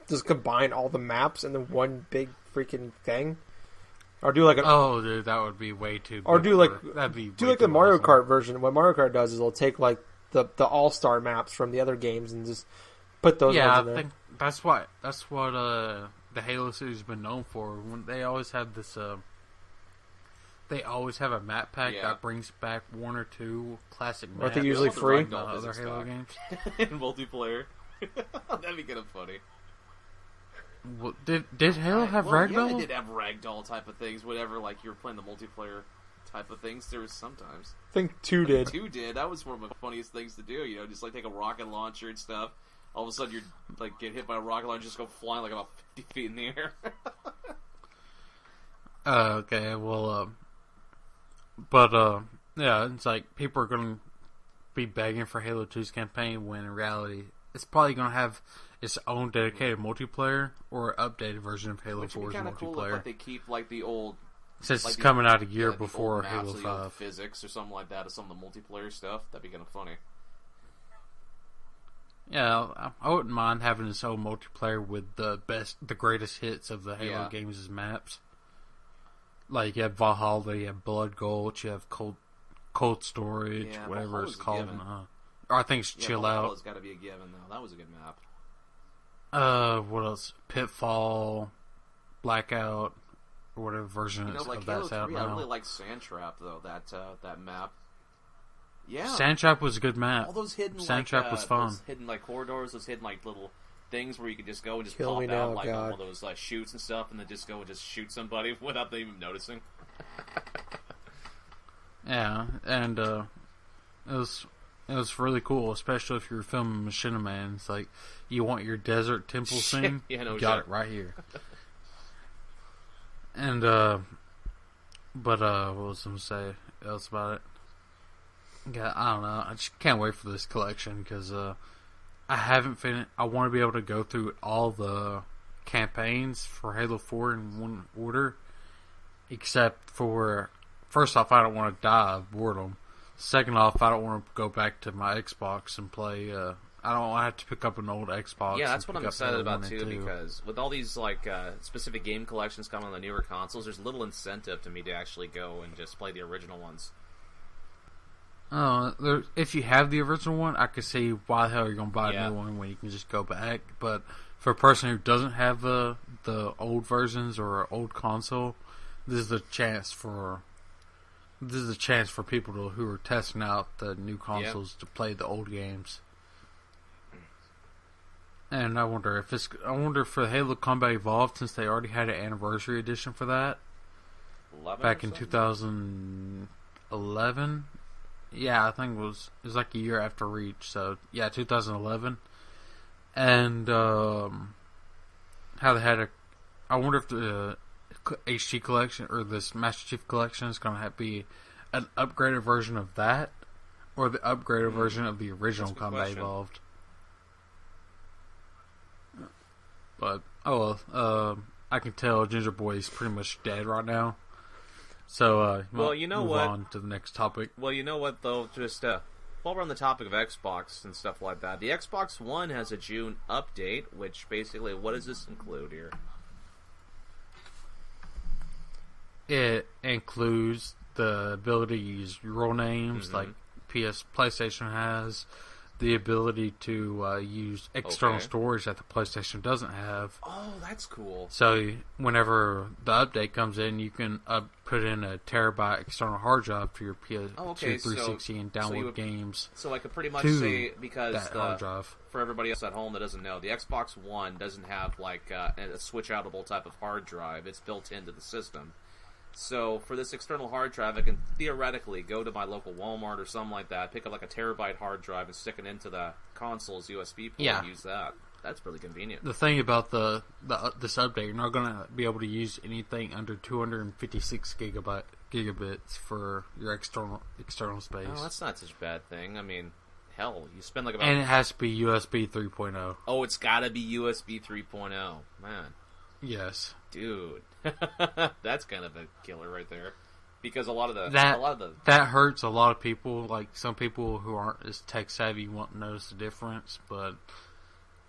just combine all the maps into one big freaking thing. Or do like dude, that would be way too. Or do like that'd be do like the Mario Kart version. What Mario Kart does is it'll take like the all-star maps from the other games and just put those ones in there. I think that's what the Halo series has been known for. When they always have this they always have a map pack that brings back one or two classic maps. Aren't they usually free? Other Halo games in multiplayer. That'd be kind of funny. Well, did Halo have ragdoll? Yeah, they did have ragdoll type of things. Whatever, like you were playing the multiplayer type of things. There was sometimes. I think 2 did. 2 did. That was one of the funniest things to do. You know, just like take a rocket launcher and stuff. All of a sudden, you're like get hit by a rocket launcher, just go flying like about 50 feet in the air. Okay, well, yeah, it's like people are going to be begging for Halo 2's campaign when in reality it's probably going to have its own dedicated multiplayer or updated version of Halo 4's multiplayer. Cool if, like, they keep like the old, since like it's coming out a year before maps, Halo 5. Physics or something like that, or some of the multiplayer stuff. That'd be kind of funny. Yeah, I wouldn't mind having its own multiplayer with the greatest hits of the Halo games as maps. Like you have Valhalla, you have Blood Gulch, you have Cold Storage, whatever it's called. Or I think it's Chill Out. Valhalla's got to be a given though. That was a good map. What else? Pitfall, Blackout, or whatever version of that's out now. I really like Sandtrap though. That map. Yeah, Sandtrap was a good map. All those hidden was fun. Those hidden like corridors, those hidden like little things where you could just go and just Kill pop me out now, like God. on one of those like shoots and stuff, and then just go and just shoot somebody without them even noticing. Yeah, and it was really cool, especially if you're filming Machinima Man. It's like you want your desert temple scene, you got it right here. And what was I gonna say else about it? Yeah, I don't know. I just can't wait for this collection because I haven't finished. I want to be able to go through all the campaigns for Halo 4 in one order, except for first off, I don't want to die of boredom. Second off, I don't want to go back to my Xbox and play. I don't want to have to pick up an old Xbox. Yeah, that's what I'm excited about too, because with all these like specific game collections coming on the newer consoles, there's little incentive to me to actually go and just play the original ones. If you have the original one, I could see why the hell you're going to buy a new one when you can just go back. But for a person who doesn't have the old versions or old console, this is a chance for people who are testing out the new consoles to play the old games. And I wonder for Halo Combat Evolved, since they already had an anniversary edition for that back in 2011. Yeah, I think it was like a year after Reach. So yeah, 2011. And how they had I wonder if the HG collection or this Master Chief collection is going to be an upgraded version of that, or the upgraded version of the original Combat Evolved. But I can tell Gingerboy is pretty much dead right now. So well, you know move what? on to the next topic. Well, you know what though, just while we're on the topic of Xbox and stuff like that, the Xbox One has a June update, which basically, what does this include here? It includes the ability to use role names like PlayStation has, the ability to use external storage that the PlayStation doesn't have. Oh, that's cool. So whenever the update comes in, you can put in a terabyte external hard drive for your PS2 360 and download games. So I could pretty much say, because hard drive. For everybody else at home that doesn't know, the Xbox One doesn't have like a switch-outable type of hard drive. It's built into the system. So for this external hard drive, I can theoretically go to my local Walmart or something like that, pick up like a terabyte hard drive and stick it into the console's USB port and use that. That's really convenient. The thing about this update, you're not going to be able to use anything under 256 gigabits for your external space. Oh, that's not such a bad thing. I mean, hell, you spend like about... And it has to be USB 3.0. Oh, it's gotta be USB 3.0. Man. Yes. Dude. That's kind of a killer right there. Because a lot of the... That hurts a lot of people. Like, some people who aren't as tech savvy won't notice the difference, but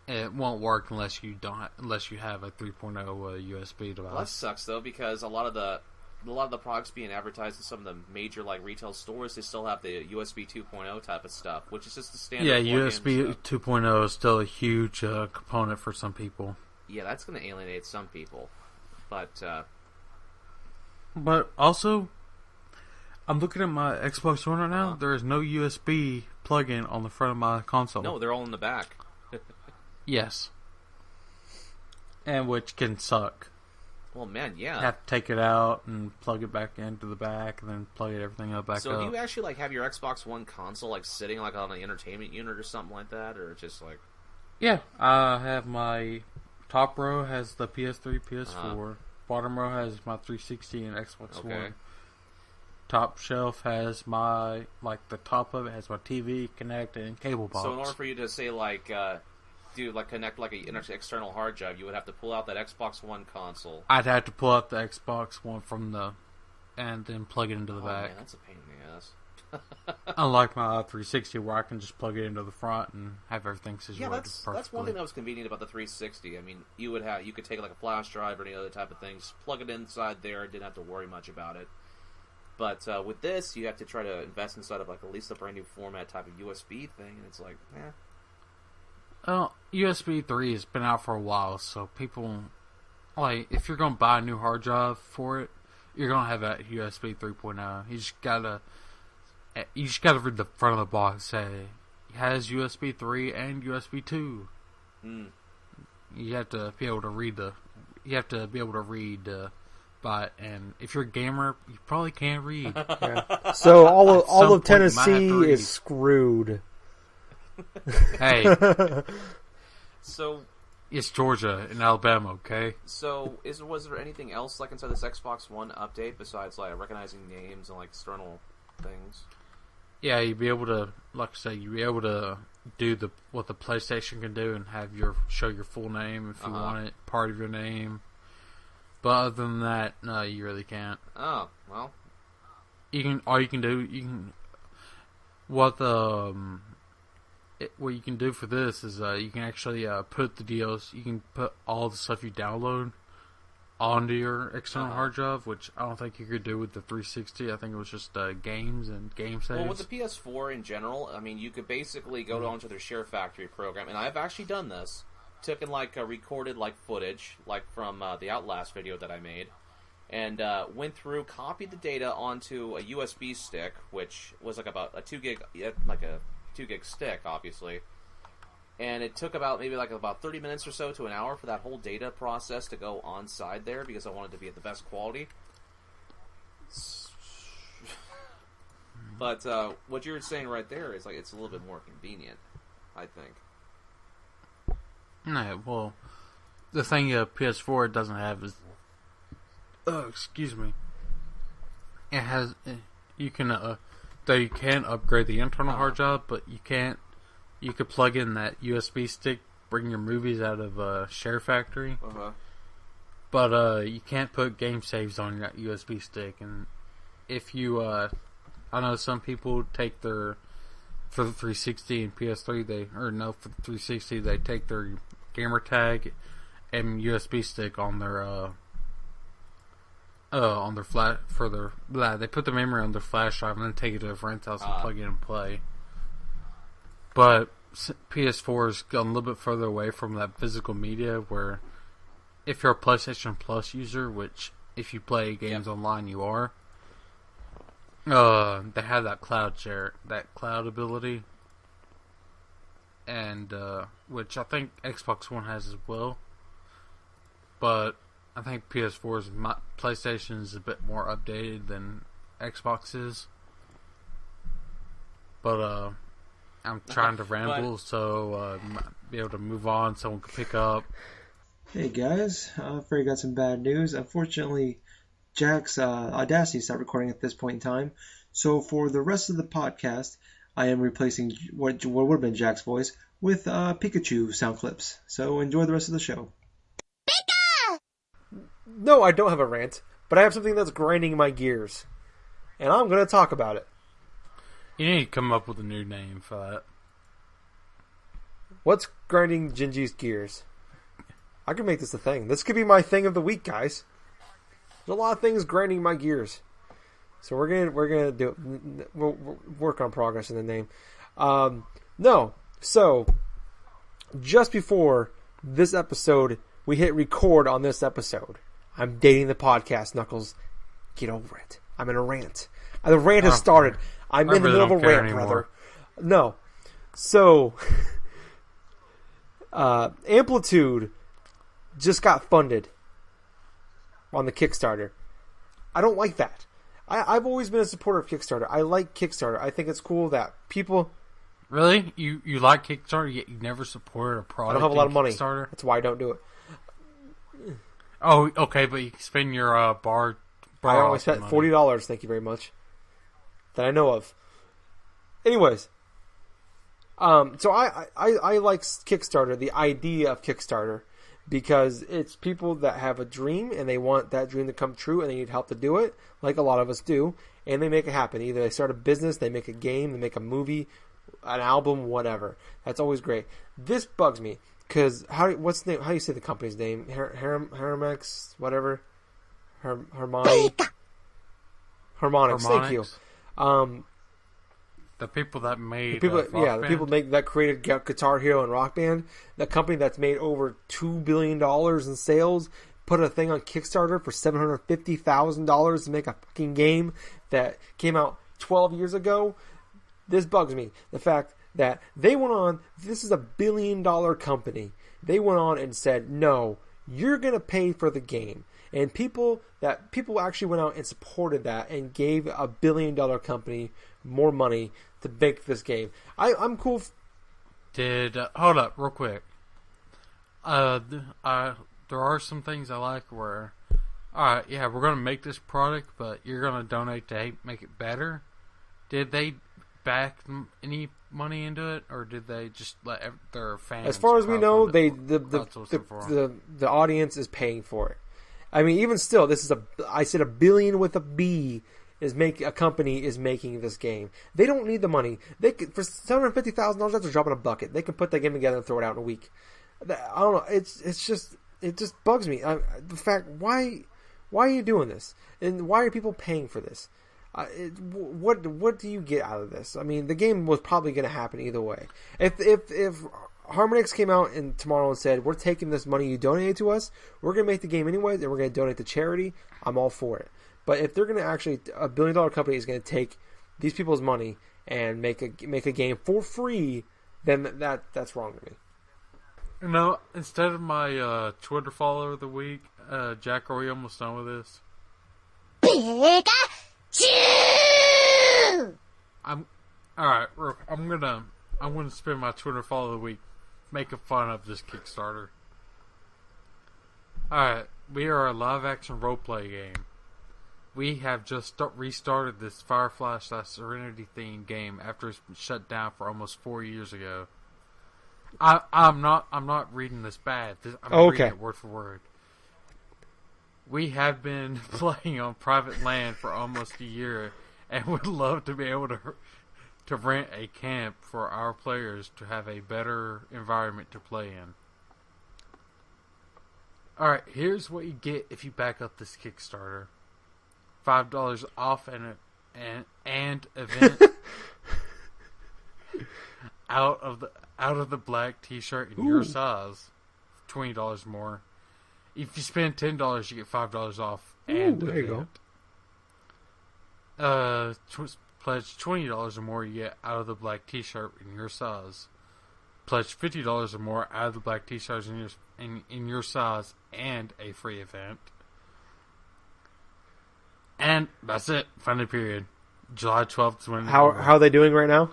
it won't work unless you have a 3.0 USB device. Well, that sucks, though, because a lot of the products being advertised in some of the major like retail stores, they still have the USB 2.0 type of stuff, which is just the standard. Yeah, USB 2.0 is still a huge component for some people. Yeah, that's going to alienate some people. But also, I'm looking at my Xbox One right now. There is no USB plug-in on the front of my console. No, they're all in the back. Yes. And which can suck. Well, man, yeah. You have to take it out and plug it back into the back, and then plug everything back up. So do you actually like have your Xbox One console like sitting like on an entertainment unit or something like that, or just like? Yeah, I have my top row has the PS3, PS4. Bottom row has my 360 and Xbox One. Top shelf has my the top of it has my TV, Connect, and cable box. So in order for you to say connect like an external hard drive, you would have to pull out that Xbox One console. I'd have to pull out the Xbox One and then plug it into the back. Man, that's a pain in the ass. Unlike my 360, where I can just plug it into the front and have everything situated perfectly. That's one thing that was convenient about the 360. I mean, you could take like a flash drive or any other type of thing, just plug it inside there, didn't have to worry much about it. But with this, you have to try to invest inside of like at least a brand new format type of USB thing, and it's like, USB 3 has been out for a while, so people, if you're going to buy a new hard drive for it, you're going to have a USB 3.0. You just gotta read the front of the box. Say it has USB 3 and USB 2. You have to be able to read by it, and if you're a gamer, you probably can't read. Yeah. So all of Tennessee is screwed. Hey, so it's Georgia and Alabama, okay? So was there anything else like inside this Xbox One update besides like recognizing names and like external things? Yeah, you'd be able to, like I say, you'd be able to do what the PlayStation can do and have show your full name if you want it, part of your name. But other than that, no, you really can't. Oh, well. What you can do for this is you can actually put you can put all the stuff you download onto your external hard drive, which I don't think you could do with the 360. I think it was just games and game saves. Well, with the PS4 in general, I mean, you could basically go onto their Share Factory program, and I've actually done this. Took in recorded footage from the Outlast video that I made, and went through, copied the data onto a USB stick, which was about a 2 gig stick, obviously. And it took about 30 minutes or so to an hour for that whole data process to go on side there because I wanted to be at the best quality. But what you're saying right there is it's a little bit more convenient, I think. No, well, the thing PS4 doesn't have is, excuse me. It has you can upgrade the internal hard drive, but you can't. You could plug in that USB stick, bring your movies out of Share Factory, but you can't put game saves on that USB stick. And if you, I know some people take for the 360 and PS3, for the 360 they take their gamer tag and USB stick on their flash they put the memory on their flash drive and then take it to a friend's house and plug it in and play. But PS4 has gone a little bit further away from that physical media, where if you're a PlayStation Plus user, which if you play games online you are, they have that cloud ability, and which I think Xbox One has as well. But I think PlayStation is a bit more updated than Xbox is. But I'm trying to ramble, so be able to move on. Someone can pick up. Hey guys, I'm afraid I got some bad news. Unfortunately, Jack's Audacity stopped recording at this point in time. So for the rest of the podcast, I am replacing what would have been Jack's voice with Pikachu sound clips. So enjoy the rest of the show. No, I don't have a rant, but I have something that's grinding my gears. And I'm going to talk about it. You need to come up with a new name for that. What's grinding Gingy's gears? I could make this a thing. This could be my thing of the week, guys. There's a lot of things grinding my gears. So we're gonna do it. We'll work on progress in the name. No. So just before this episode, we hit record on this episode. I'm dating the podcast, Knuckles. Get over it. I'm in a rant. The rant has started. I'm in the middle of a rant, anymore. brother. No. So Amplitude just got funded on the Kickstarter. I don't like that. I've always been a supporter of Kickstarter. I like Kickstarter. I think it's cool that people... Really? You like Kickstarter, yet you never supported a product? I don't have a lot of money. Kickstarter? That's why I don't do it. Oh, okay, but you can spend your bar I only spent $40, thank you very much, that I know of. Anyways, so I like Kickstarter, the idea of Kickstarter, because it's people that have a dream and they want that dream to come true and they need help to do it, like a lot of us do, and they make it happen. Either they start a business, they make a game, they make a movie, an album, whatever. That's always great. This bugs me because how do you say the company's name? Harmonix, whatever. Harmonics. Thank you. The people that made the people that created Guitar Hero and Rock Band, the company that's made over $2 billion in sales, put a thing on Kickstarter for $750,000 to make a fucking game that came out 12 years ago. This bugs me. The fact that they went on, this is a $1 billion company. They went on and said, no, you're going to pay for the game. And people actually went out and supported that and gave a $1 billion company more money to make this game. I'm cool. Hold up real quick. There are some things I like where, alright, yeah, we're going to make this product, but you're going to donate to make it better. Did they back any money into it, or did they just let their fans? As far as we know, the audience is paying for it. I mean, even still, I said $1 billion with a B a company is making this game. They don't need the money. They could, for $750,000, that's a drop in a bucket. They can put that game together and throw it out in a week. I don't know. It just bugs me. The fact, why are you doing this? And why are people paying for this? What do you get out of this? I mean, the game was probably going to happen either way. If Harmonix came out tomorrow and said, we're taking this money you donated to us, we're going to make the game anyways, and we're going to donate to charity, I'm all for it. But if they're going to actually, a $1 billion company is going to take these people's money and make a game for free, then that's wrong to me. No, instead of my Twitter follower of the week, Jack, are we almost done with this? Pikachu! Alright, I'm gonna spend my Twitter follow of the week making fun of this Kickstarter. Alright, we are a live action roleplay game. We have just restarted this Firefly/Serenity themed game after it's been shut down for almost 4 years ago. I'm not reading this bad. I'm reading it word for word. We have been playing on private land for almost a year and would love to be able to rent a camp for our players to have a better environment to play in. Alright, here's what you get if you back up this Kickstarter. $5 off an event out of the black t-shirt in your size, $20 more. If you spend $10, you get $5 off. And there you go. Pledge $20 or more, you get out of the black t-shirt in your size. Pledge $50 or more, out of the black t-shirts in your size, and a free event. And that's it. Final period. July 12th is when. How are they doing right now?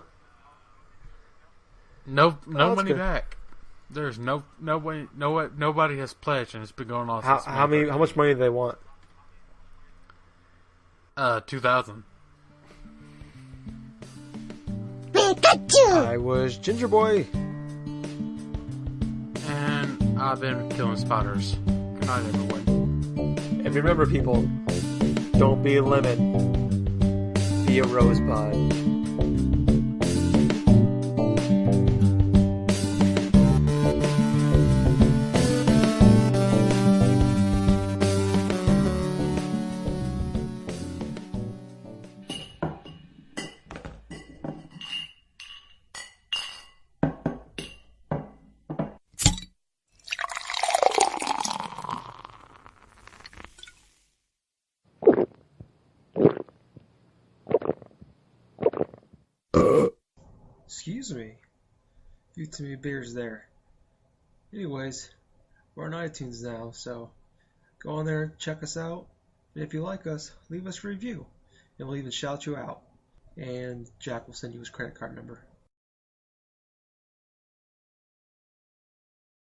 No money back. There's nobody has pledged, and it's been going on since how much money do they want? $2,000. Pikachu! I was Gingerboy. And I've been killing spiders. Good night, everyone. And remember, people, don't be a lemon. Be a rosebud. Excuse me. You too many beers there. Anyways, we're on iTunes now, so go on there, check us out, and if you like us, leave us a review, and we'll even shout you out. And Jack will send you his credit card number.